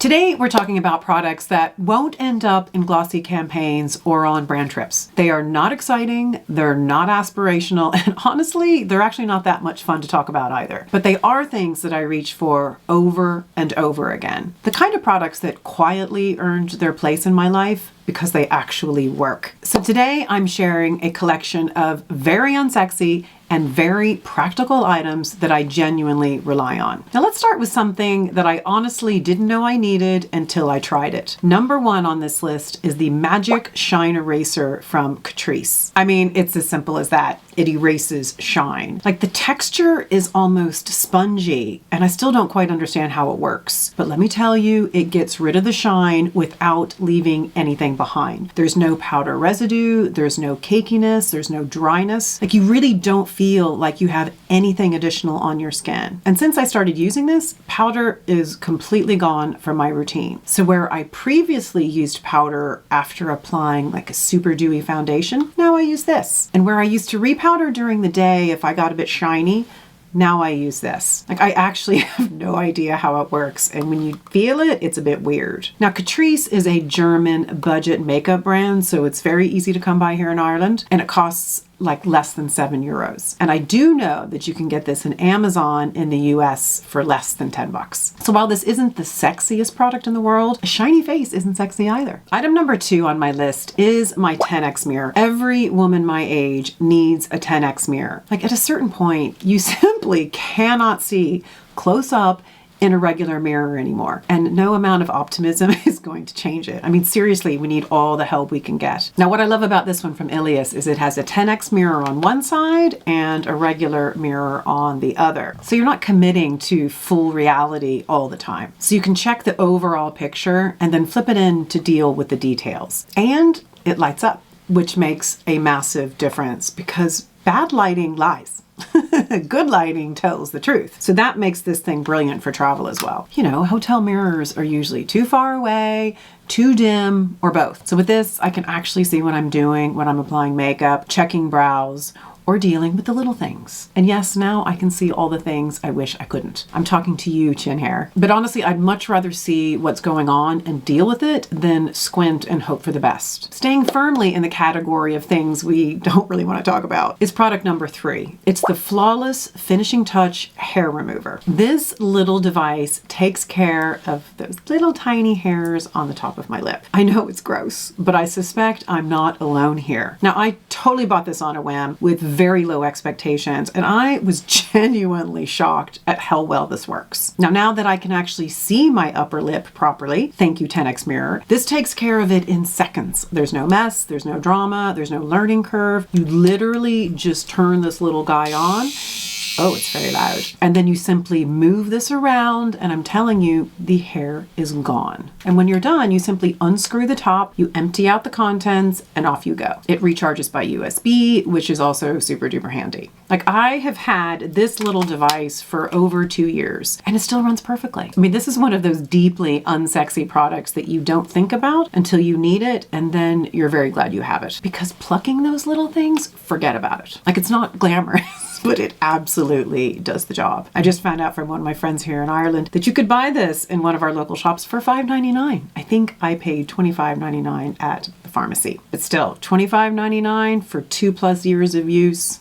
Today, we're talking about products that won't end up in glossy campaigns or on brand trips. They are not exciting, they're not aspirational, and honestly, they're actually not that much fun to talk about either. But they are things that I reach for over and over again. The kind of products that quietly earned their place in my life because they actually work. So today I'm sharing a collection of very unsexy and very practical items that I genuinely rely on. Now let's start with something that I honestly didn't know I needed until I tried it. Number one on this list is the Magic Shine Eraser from Catrice. I mean, it's as simple as that. It erases shine. Like, the texture is almost spongy, and I still don't quite understand how it works. But let me tell you, it gets rid of the shine without leaving anything behind. There's no powder residue, there's no cakiness, there's no dryness. Like, you really don't feel like you have anything additional on your skin. And since I started using this, powder is completely gone from my routine. So where I previously used powder after applying like a super dewy foundation, now I use this. And where I used to repowder during the day if I got a bit shiny, now I use this. Like, I actually have no idea how it works, and when you feel it, it's a bit weird. Now, Catrice is a German budget makeup brand, so it's very easy to come by here in Ireland, and it costs like less than €7. And I do know that you can get this in Amazon in the US for less than $10. So while this isn't the sexiest product in the world, a shiny face isn't sexy either. Item number 2 on my list is my 10x mirror. Every woman my age needs a 10x mirror. Like, at a certain point, you simply cannot see close up in a regular mirror anymore. And no amount of optimism is going to change it. I mean, seriously, we need all the help we can get. Now, what I love about this one from Eyeglass is it has a 10x mirror on one side and a regular mirror on the other. So you're not committing to full reality all the time. So you can check the overall picture and then flip it in to deal with the details. And it lights up, which makes a massive difference because bad lighting lies. Good lighting tells the truth. So that makes this thing brilliant for travel as well. You know, hotel mirrors are usually too far away, too dim, or both. So with this, I can actually see what I'm doing when I'm applying makeup, checking brows, or dealing with the little things. And yes, now I can see all the things I wish I couldn't. I'm talking to you, chin hair. But honestly, I'd much rather see what's going on and deal with it than squint and hope for the best. Staying firmly in the category of things we don't really want to talk about is product number 3. It's the Flawless Finishing Touch Hair Remover. This little device takes care of those little tiny hairs on the top of my lip. I know it's gross, but I suspect I'm not alone here. Now, I totally bought this on a whim with very low expectations, and I was genuinely shocked at how well this works. Now that I can actually see my upper lip properly, thank you 10x mirror, this takes care of it in seconds. There's no mess, there's no drama, there's no learning curve. You literally just turn this little guy on. Oh, it's very loud. And then you simply move this around, and I'm telling you, the hair is gone. And when you're done, you simply unscrew the top, you empty out the contents, and off you go. It recharges by USB, which is also super duper handy. Like, I have had this little device for over 2 years, and it still runs perfectly. I mean, this is one of those deeply unsexy products that you don't think about until you need it, and then you're very glad you have it. Because plucking those little things, forget about it. Like, it's not glamorous. But it absolutely does the job. I just found out from one of my friends here in Ireland that you could buy this in one of our local shops for $5.99. I think I paid $25.99 at the pharmacy. But still, $25.99 for 2+ years of use.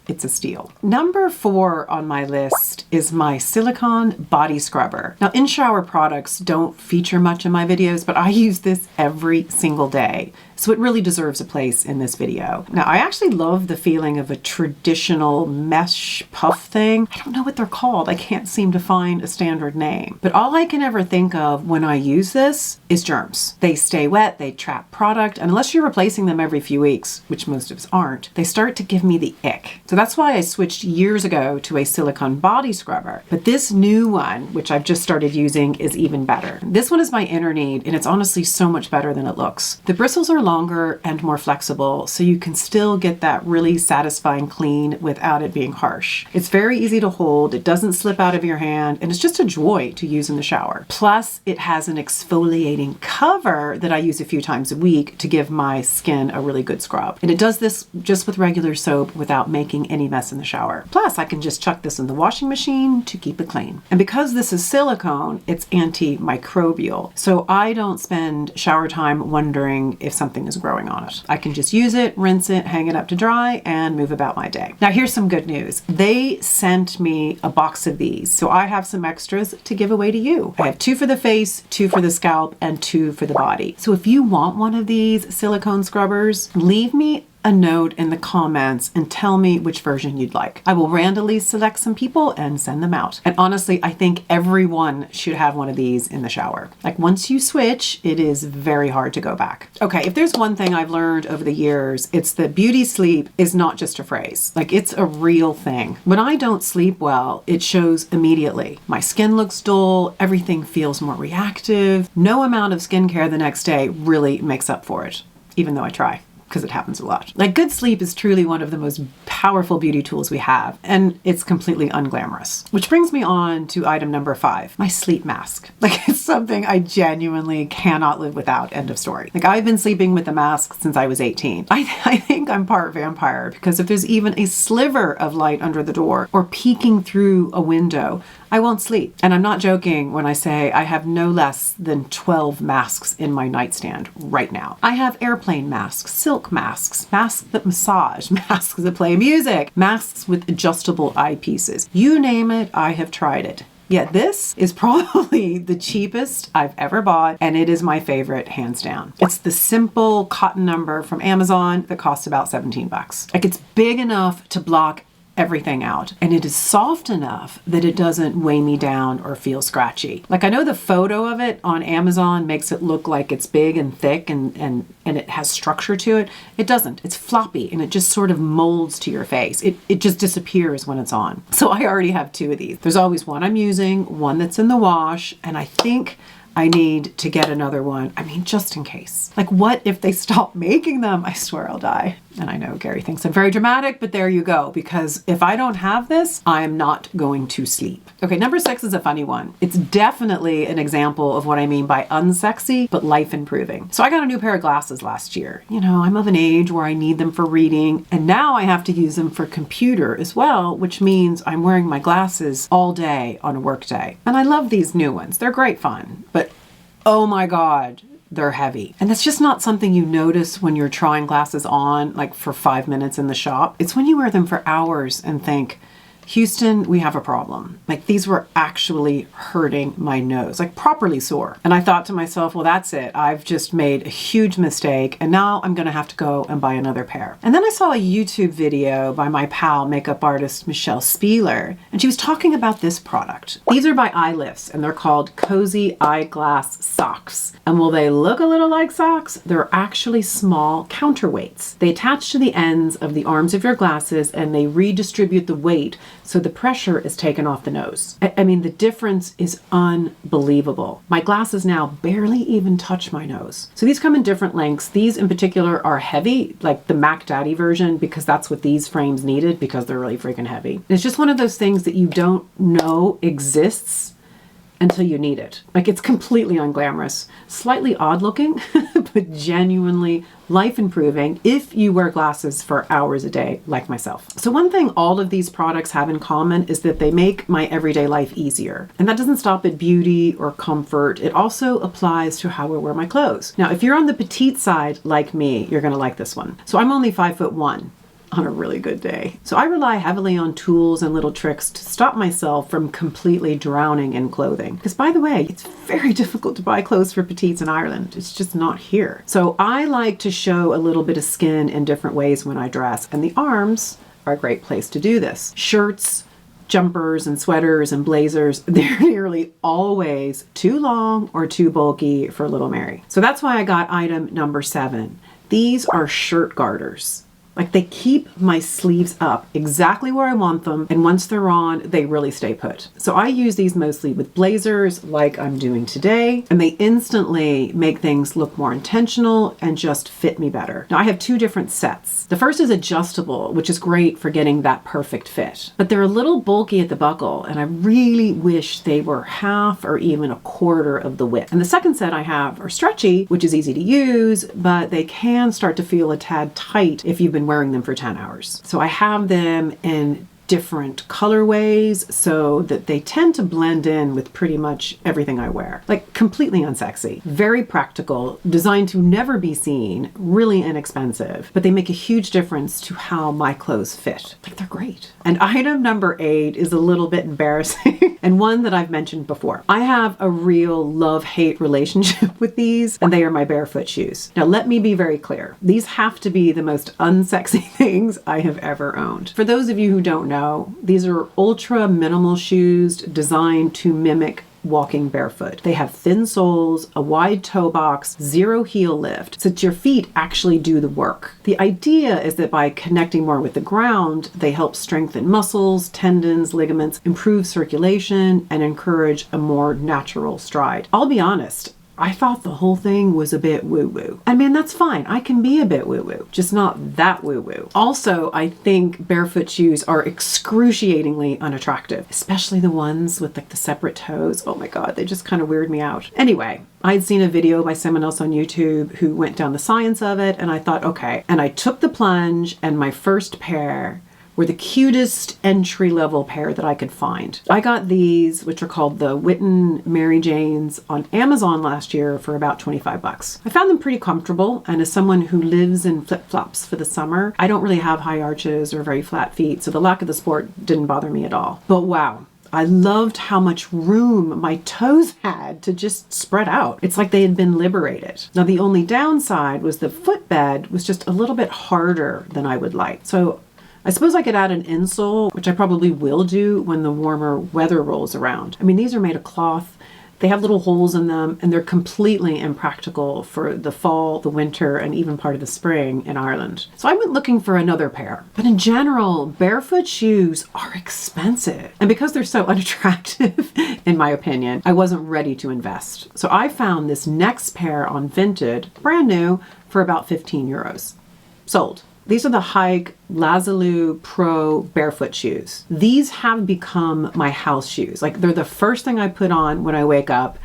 It's a steal. Number 4 on my list is my silicone body scrubber. Now, in-shower products don't feature much in my videos, but I use this every single day. So it really deserves a place in this video. Now, I actually love the feeling of a traditional mesh puff thing. I don't know what they're called. I can't seem to find a standard name. But all I can ever think of when I use this is germs. They stay wet, they trap product, and unless you're replacing them every few weeks, which most of us aren't, they start to give me the ick. So that's why I switched years ago to a silicone body scrubber. But this new one, which I've just started using, is even better. This one is my inner need, and it's honestly so much better than it looks. The bristles are longer and more flexible, so you can still get that really satisfying clean without it being harsh. It's very easy to hold, it doesn't slip out of your hand, and it's just a joy to use in the shower. Plus, it has an exfoliating cover that I use a few times a week to give my skin a really good scrub. And it does this just with regular soap without making making any mess in the shower. Plus, I can just chuck this in the washing machine to keep it clean. And because this is silicone, it's antimicrobial. So I don't spend shower time wondering if something is growing on it. I can just use it, rinse it, hang it up to dry, and move about my day. Now here's some good news. They sent me a box of these, so I have some extras to give away to you. I have 2 for the face, 2 for the scalp, and 2 for the body. So if you want one of these silicone scrubbers, leave me a note in the comments and tell me which version you'd like. I will randomly select some people and send them out. And honestly, I think everyone should have one of these in the shower. Like once you switch, it is very hard to go back. Okay, if there's one thing I've learned over the years, it's that beauty sleep is not just a phrase. Like it's a real thing. When I don't sleep well, it shows immediately. My skin looks dull, everything feels more reactive. No amount of skincare the next day really makes up for it, even though I try, because it happens a lot. Like good sleep is truly one of the most powerful beauty tools we have, and it's completely unglamorous. Which brings me on to item number 5, my sleep mask. Like it's something I genuinely cannot live without, end of story. Like I've been sleeping with a mask since I was 18. I think I'm part vampire because if there's even a sliver of light under the door or peeking through a window, I won't sleep. And I'm not joking when I say I have no less than 12 masks in my nightstand right now. I have airplane masks, silk masks, masks that massage, masks that play music, masks with adjustable eyepieces. You name it, I have tried it. Yet this is probably the cheapest I've ever bought, and it is my favorite, hands down. It's the simple cotton number from Amazon that costs about 17 bucks. Like it's big enough to block everything out, and it is soft enough that it doesn't weigh me down or feel scratchy. Like I know the photo of it on Amazon makes it look like it's big and thick and it has structure to it. It doesn't. It's floppy and it just sort of molds to your face. It just disappears when it's on. So I already have 2 of these. There's always one I'm using, one that's in the wash, and I think I need to get another one. I mean, just in case. Like what if they stop making them? I swear I'll die. And I know Gary thinks I'm very dramatic, but there you go. Because if I don't have this, I'm not going to sleep. Okay, number 6 is a funny one. It's definitely an example of what I mean by unsexy, but life improving. So I got a new pair of glasses last year. You know, I'm of an age where I need them for reading, and now I have to use them for computer as well, which means I'm wearing my glasses all day on a work day. And I love these new ones. They're great fun, but oh my God, they're heavy. And that's just not something you notice when you're trying glasses on, like for 5 minutes in the shop. It's when you wear them for hours and think, Houston, we have a problem. Like these were actually hurting my nose, like properly sore. And I thought to myself, well, that's it. I've just made a huge mistake and now I'm gonna have to go and buy another pair. And then I saw a YouTube video by my pal, makeup artist Michelle Spieler, and she was talking about this product. These are by Eyeglass and they're called Cozy Eyeglass Socks. And while they look a little like socks, they're actually small counterweights. They attach to the ends of the arms of your glasses and they redistribute the weight so the pressure is taken off the nose. I mean, the difference is unbelievable. My glasses now barely even touch my nose. So these come in different lengths. These in particular are heavy, like the Mac Daddy version, because that's what these frames needed because they're really freaking heavy. It's just one of those things that you don't know exists until you need it. Like it's completely unglamorous, slightly odd looking, but genuinely life improving if you wear glasses for hours a day like myself. So one thing all of these products have in common is that they make my everyday life easier. And that doesn't stop at beauty or comfort. It also applies to how I wear my clothes. Now, if you're on the petite side like me, you're gonna like this one. So I'm only 5'1" on a really good day. So I rely heavily on tools and little tricks to stop myself from completely drowning in clothing. Because by the way, it's very difficult to buy clothes for petites in Ireland. It's just not here. So I like to show a little bit of skin in different ways when I dress, and the arms are a great place to do this. Shirts, jumpers and sweaters and blazers, they're nearly always too long or too bulky for little Mary. So that's why I got item number 7. These are shirt garters. Like they keep my sleeves up exactly where I want them, and once they're on, they really stay put. So I use these mostly with blazers like I'm doing today, and they instantly make things look more intentional and just fit me better. Now I have 2 different sets. The first is adjustable, which is great for getting that perfect fit, but they're a little bulky at the buckle, and I really wish they were half or even a quarter of the width. And the second set I have are stretchy, which is easy to use, but they can start to feel a tad tight if you've been than wearing them for 10 hours. So I have them in different colorways so that they tend to blend in with pretty much everything I wear. Like completely unsexy, very practical, designed to never be seen, really inexpensive, but they make a huge difference to how my clothes fit. Like they're great. And item number 8 is a little bit embarrassing and one that I've mentioned before. I have a real love-hate relationship with these, and they are my Barefoot shoes. Now let me be very clear. These have to be the most unsexy things I have ever owned. For those of you who don't know, these are ultra minimal shoes designed to mimic walking barefoot. They have thin soles, a wide toe box, zero heel lift, so that your feet actually do the work. The idea is that by connecting more with the ground, they help strengthen muscles, tendons, ligaments, improve circulation, and encourage a more natural stride. I'll be honest, I thought the whole thing was a bit woo-woo. I mean, that's fine. I can be a bit woo-woo, just not that woo-woo. Also, I think barefoot shoes are excruciatingly unattractive, especially the ones with like the separate toes. Oh my God, they just kind of weird me out. Anyway, I'd seen a video by someone else on YouTube who went down the science of it, and I thought, okay. And I took the plunge, and my first pair were the cutest entry-level pair that I could find. I got these, which are called the Witten Mary Janes, on Amazon last year for about 25 bucks. I found them pretty comfortable, and as someone who lives in flip-flops for the summer, I don't really have high arches or very flat feet, so the lack of the sport didn't bother me at all. But wow, I loved how much room my toes had to just spread out. It's like they had been liberated. Now the only downside was the footbed was just a little bit harder than I would like. So I suppose I could add an insole, which I probably will do when the warmer weather rolls around. I mean, these are made of cloth. They have little holes in them, and they're completely impractical for the fall, the winter, and even part of the spring in Ireland. So I went looking for another pair. But in general, barefoot shoes are expensive. And because they're so unattractive, in my opinion, I wasn't ready to invest. So I found this next pair on Vinted, brand new, for about 15 euros. Sold. These are the Hike Lazuli Pro barefoot shoes. These have become my house shoes. Like they're the first thing I put on when I wake up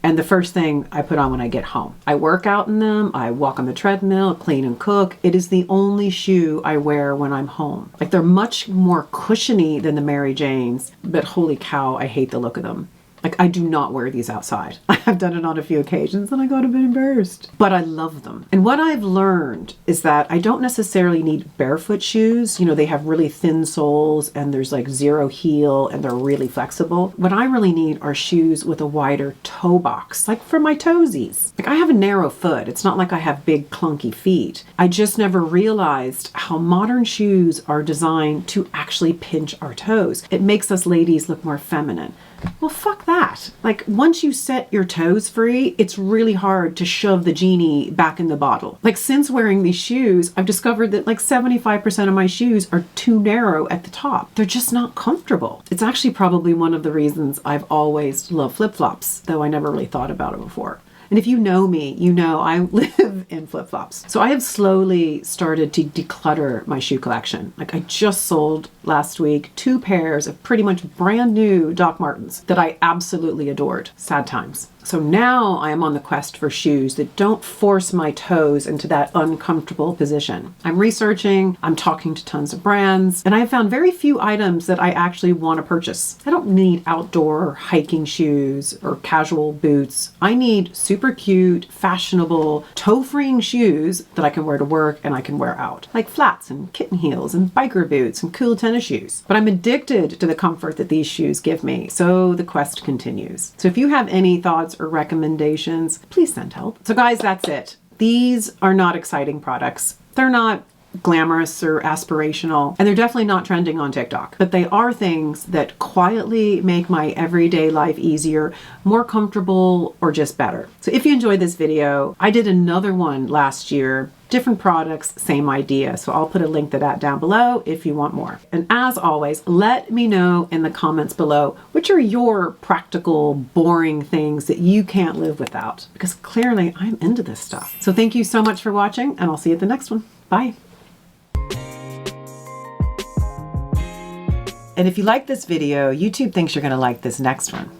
and the first thing I put on when I get home. I work out in them, I walk on the treadmill, clean and cook. It is the only shoe I wear when I'm home. Like they're much more cushiony than the Mary Janes, but holy cow, I hate the look of them. Like I do not wear these outside. I've done it on a few occasions and I got a bit embarrassed, but I love them. And what I've learned is that I don't necessarily need barefoot shoes. You know, they have really thin soles and there's like zero heel and they're really flexible. What I really need are shoes with a wider toe box, like for my toesies. Like I have a narrow foot. It's not like I have big clunky feet. I just never realized how modern shoes are designed to actually pinch our toes. It makes us ladies look more feminine. Well, fuck that. Like once you set your toes free, it's really hard to shove the genie back in the bottle. Like since wearing these shoes, I've discovered that like 75% of my shoes are too narrow at the top. They're just not comfortable. It's actually probably one of the reasons I've always loved flip-flops, though I never really thought about it before. And if you know me, you know I live in flip-flops. So I have slowly started to declutter my shoe collection. Like I just sold last week 2 pairs of pretty much brand new Doc Martens that I absolutely adored. Sad times. So now I am on the quest for shoes that don't force my toes into that uncomfortable position. I'm researching, I'm talking to tons of brands, and I have found very few items that I actually want to purchase. I don't need outdoor hiking shoes or casual boots. I need super cute, fashionable, toe-freeing shoes that I can wear to work and I can wear out. Like flats and kitten heels and biker boots and cool tennis shoes. But I'm addicted to the comfort that these shoes give me, so the quest continues. So if you have any thoughts or recommendations, please send help. So guys, that's it. These are not exciting products. They're not glamorous or aspirational, and they're definitely not trending on TikTok, but they are things that quietly make my everyday life easier, more comfortable, or just better. So if you enjoyed this video, I did another one last year, different products, same idea. So I'll put a link to that down below if you want more. And as always, let me know in the comments below, which are your practical, boring things that you can't live without, because clearly I'm into this stuff. So thank you so much for watching, and I'll see you at the next one. Bye. And if you like this video, YouTube thinks you're going to like this next one.